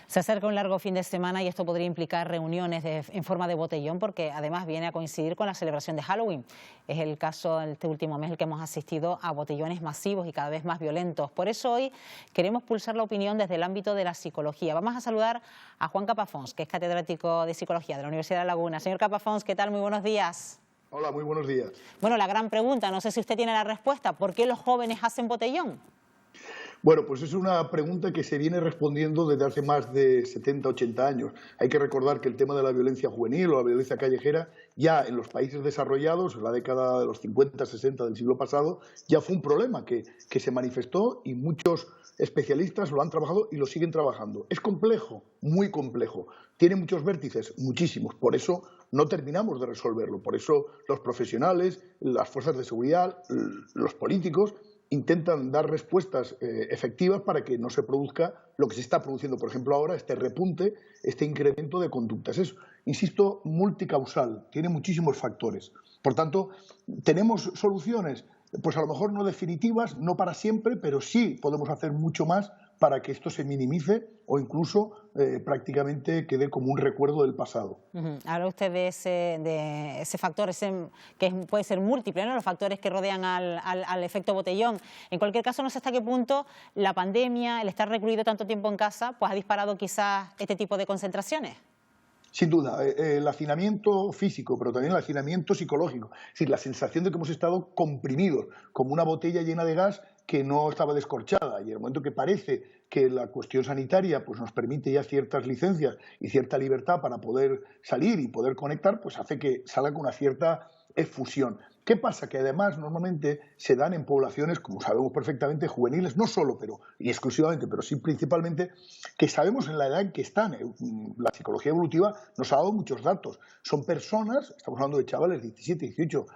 Se acerca un largo fin de semana y esto podría implicar reuniones en forma de botellón porque además viene a coincidir con la celebración de Halloween. Es el caso en este último mes el que hemos asistido a botellones masivos y cada vez más violentos. Por eso hoy queremos pulsar la opinión desde el ámbito de la psicología. Vamos a saludar a Juan Capafons, que es catedrático de Psicología de la Universidad de La Laguna. Señor Capafons, ¿qué tal? Muy buenos días. Hola, muy buenos días. Bueno, la gran pregunta, no sé si usted tiene la respuesta, ¿por qué los jóvenes hacen botellón? Bueno, pues es una pregunta que se viene respondiendo desde hace más de 70, 80 años. Hay que recordar que el tema de la violencia juvenil o la violencia callejera ya en los países desarrollados, en la década de los 50, 60 del siglo pasado, ya fue un problema que se manifestó y muchos especialistas lo han trabajado y lo siguen trabajando. Es complejo, muy complejo. Tiene muchos vértices, muchísimos. Por eso no terminamos de resolverlo. Por eso los profesionales, las fuerzas de seguridad, los políticos intentan dar respuestas efectivas para que no se produzca lo que se está produciendo, por ejemplo, ahora, este repunte, este incremento de conductas. Es, insisto, multicausal, tiene muchísimos factores. Por tanto, ¿tenemos soluciones? Pues a lo mejor no definitivas, no para siempre, pero sí podemos hacer mucho más para que esto se minimice o incluso prácticamente quede como un recuerdo del pasado. Habla usted de ese factor, que puede ser múltiple, ¿no? Los factores que rodean al efecto botellón. En cualquier caso, no sé hasta qué punto la pandemia, el estar recluido tanto tiempo en casa, pues ha disparado quizás este tipo de concentraciones. Sin duda, el hacinamiento físico, pero también el hacinamiento psicológico. Es decir, la sensación de que hemos estado comprimidos, como una botella llena de gas que no estaba descorchada. Y en el momento que parece que la cuestión sanitaria pues, nos permite ya ciertas licencias y cierta libertad para poder salir y poder conectar, pues hace que salga con una cierta efusión. ¿Qué pasa? Que además normalmente se dan en poblaciones, como sabemos perfectamente, juveniles, no solo y exclusivamente, pero sí principalmente, que sabemos en la edad en que están. La psicología evolutiva nos ha dado muchos datos. Son personas, estamos hablando de chavales de 17, 18,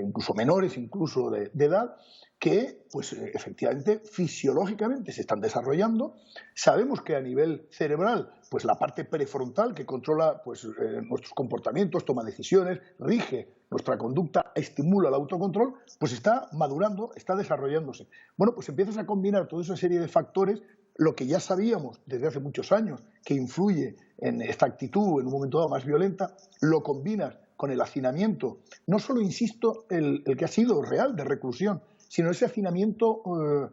incluso menores incluso de edad, que pues efectivamente fisiológicamente se están desarrollando. Sabemos que a nivel cerebral, pues la parte prefrontal que controla pues, nuestros comportamientos, toma decisiones, rige nuestra conducta, estimula el autocontrol, pues está madurando, está desarrollándose. Bueno, pues empiezas a combinar toda esa serie de factores, lo que ya sabíamos desde hace muchos años, que influye en esta actitud en un momento dado más violenta, lo combinas con el hacinamiento, no solo, insisto, el que ha sido real de reclusión, sino ese hacinamiento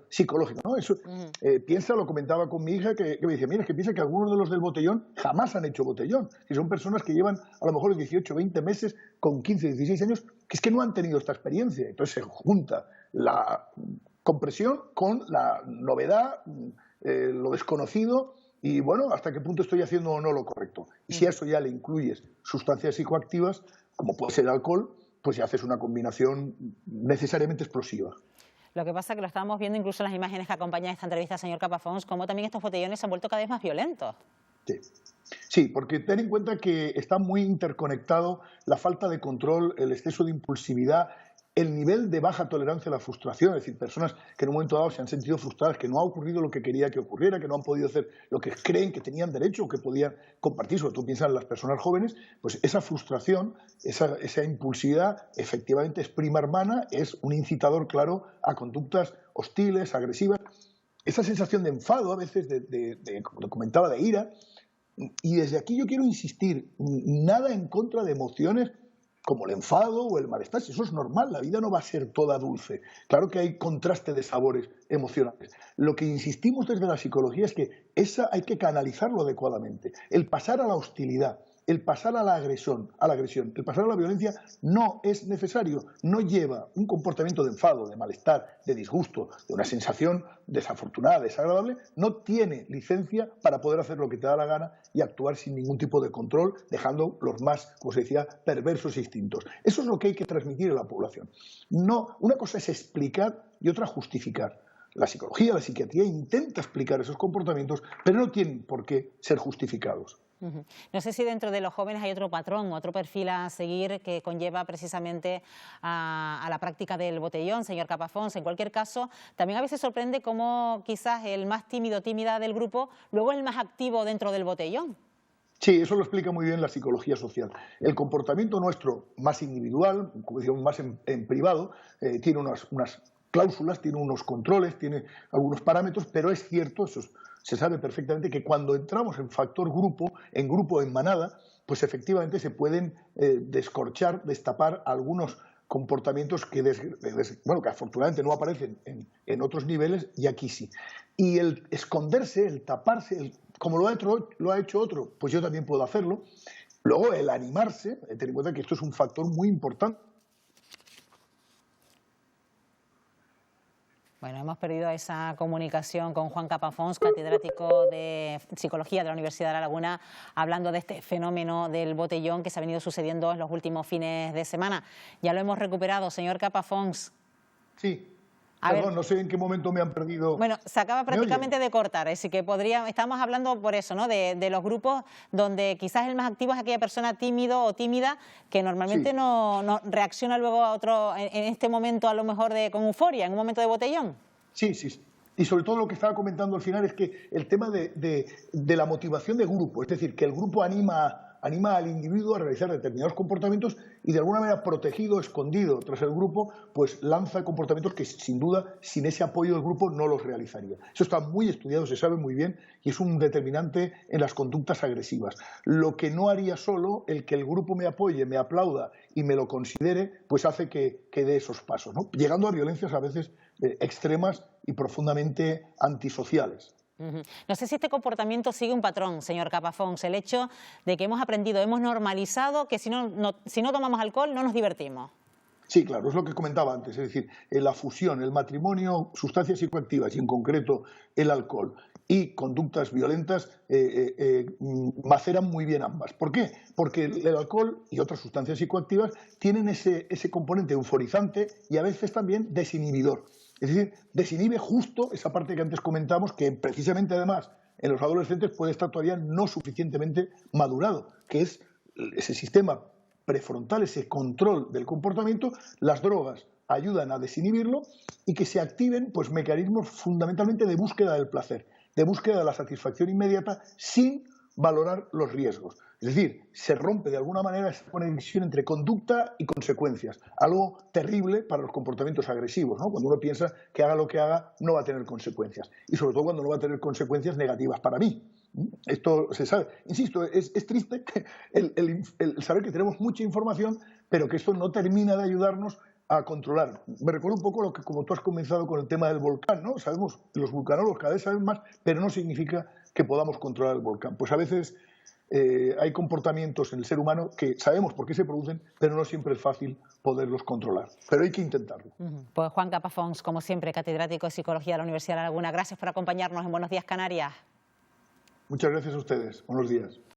psicológico, ¿no? Eso, lo comentaba con mi hija, que me dice, mira, es que piensa que algunos de los del botellón jamás han hecho botellón, y son personas que llevan a lo mejor 18, 20 meses, con 15, 16 años, que es que no han tenido esta experiencia. Entonces se junta la compresión con la novedad, lo desconocido, y bueno, hasta qué punto estoy haciendo o no lo correcto. Y si a eso ya le incluyes sustancias psicoactivas, como puede ser el alcohol, pues ya haces una combinación necesariamente explosiva. Lo que pasa es que lo estábamos viendo incluso en las imágenes que acompañan esta entrevista, señor Capafons, cómo también estos botellones se han vuelto cada vez más violentos. Sí, porque ten en cuenta que está muy interconectado la falta de control, el exceso de impulsividad, el nivel de baja tolerancia a la frustración, es decir, personas que en un momento dado se han sentido frustradas, que no ha ocurrido lo que quería que ocurriera, que no han podido hacer lo que creen que tenían derecho o que podían compartir, sobre todo piensan en las personas jóvenes, pues esa frustración, esa impulsividad efectivamente es prima hermana, es un incitador claro a conductas hostiles, agresivas, esa sensación de enfado a veces, como comentaba, de ira, y desde aquí yo quiero insistir, nada en contra de emociones como el enfado o el malestar, eso es normal, la vida no va a ser toda dulce. Claro que hay contraste de sabores emocionales. Lo que insistimos desde la psicología es que esa hay que canalizarlo adecuadamente. El pasar a la hostilidad, el pasar a la agresión, el pasar a la violencia no es necesario, no lleva un comportamiento de enfado, de malestar, de disgusto, de una sensación desafortunada, desagradable, no tiene licencia para poder hacer lo que te da la gana y actuar sin ningún tipo de control, dejando los más, como se decía, perversos instintos. Eso es lo que hay que transmitir a la población. No, una cosa es explicar y otra justificar. La psicología, la psiquiatría intenta explicar esos comportamientos, pero no tienen por qué ser justificados. No sé si dentro de los jóvenes hay otro patrón, otro perfil a seguir que conlleva precisamente a la práctica del botellón, señor Capafons. En cualquier caso, también a veces sorprende cómo quizás el más tímido, tímida del grupo, luego es el más activo dentro del botellón. Sí, eso lo explica muy bien la psicología social. El comportamiento nuestro más individual, como decíamos, más en privado, tiene unas cláusulas, tiene unos controles, tiene algunos parámetros, pero es cierto, eso se sabe perfectamente que cuando entramos en factor grupo, en manada, pues efectivamente se pueden descorchar, destapar algunos comportamientos que, que afortunadamente no aparecen en otros niveles y aquí sí. Y el esconderse, el taparse, como lo ha hecho otro, pues yo también puedo hacerlo. Luego el animarse, ten en cuenta que esto es un factor muy importante. Bueno, hemos perdido esa comunicación con Juan Capafons, catedrático de Psicología de la Universidad de La Laguna, hablando de este fenómeno del botellón que se ha venido sucediendo en los últimos fines de semana. Ya lo hemos recuperado, señor Capafons. Sí. Perdón, no sé en qué momento me han perdido. Bueno, se acaba prácticamente de cortar, así que estamos hablando por eso, ¿no? De los grupos donde quizás el más activo es aquella persona tímido o tímida que normalmente Sí. no reacciona luego a otro, en este momento a lo mejor con euforia, en un momento de botellón. Sí, sí. Y sobre todo lo que estaba comentando al final es que el tema de la motivación de grupo, es decir, que el grupo anima al individuo a realizar determinados comportamientos y de alguna manera protegido, escondido tras el grupo, pues lanza comportamientos que sin duda, sin ese apoyo del grupo, no los realizaría. Eso está muy estudiado, se sabe muy bien y es un determinante en las conductas agresivas. Lo que no haría solo, el que el grupo me apoye, me aplauda y me lo considere, pues hace que dé esos pasos, ¿no? Llegando a violencias a veces extremas y profundamente antisociales. No sé si este comportamiento sigue un patrón, señor Capafons, el hecho de que hemos aprendido, hemos normalizado que si no tomamos alcohol no nos divertimos. Sí, claro, es lo que comentaba antes, es decir, la fusión, el matrimonio, sustancias psicoactivas y en concreto el alcohol y conductas violentas maceran muy bien ambas. ¿Por qué? Porque el alcohol y otras sustancias psicoactivas tienen ese componente euforizante y a veces también desinhibidor. Es decir, desinhibe justo esa parte que antes comentamos, que precisamente además en los adolescentes puede estar todavía no suficientemente madurado, que es ese sistema prefrontal, ese control del comportamiento. Las drogas ayudan a desinhibirlo y que se activen pues mecanismos fundamentalmente de búsqueda del placer, de búsqueda de la satisfacción inmediata sin valorar los riesgos. Es decir, se rompe de alguna manera esa conexión entre conducta y consecuencias, algo terrible para los comportamientos agresivos, ¿no? Cuando uno piensa que haga lo que haga no va a tener consecuencias y sobre todo cuando no va a tener consecuencias negativas para mí. Esto se sabe. Insisto, es triste el saber que tenemos mucha información, pero que esto no termina de ayudarnos a controlar. Me recuerda un poco lo que, como tú has comenzado con el tema del volcán, ¿no? Sabemos, los vulcanólogos cada vez saben más, pero no significa que podamos controlar el volcán. Pues a veces hay comportamientos en el ser humano que sabemos por qué se producen, pero no siempre es fácil poderlos controlar. Pero hay que intentarlo. Pues Juan Capafons, como siempre, catedrático de Psicología de la Universidad de La Laguna, gracias por acompañarnos en Buenos Días Canarias. Muchas gracias a ustedes. Buenos días.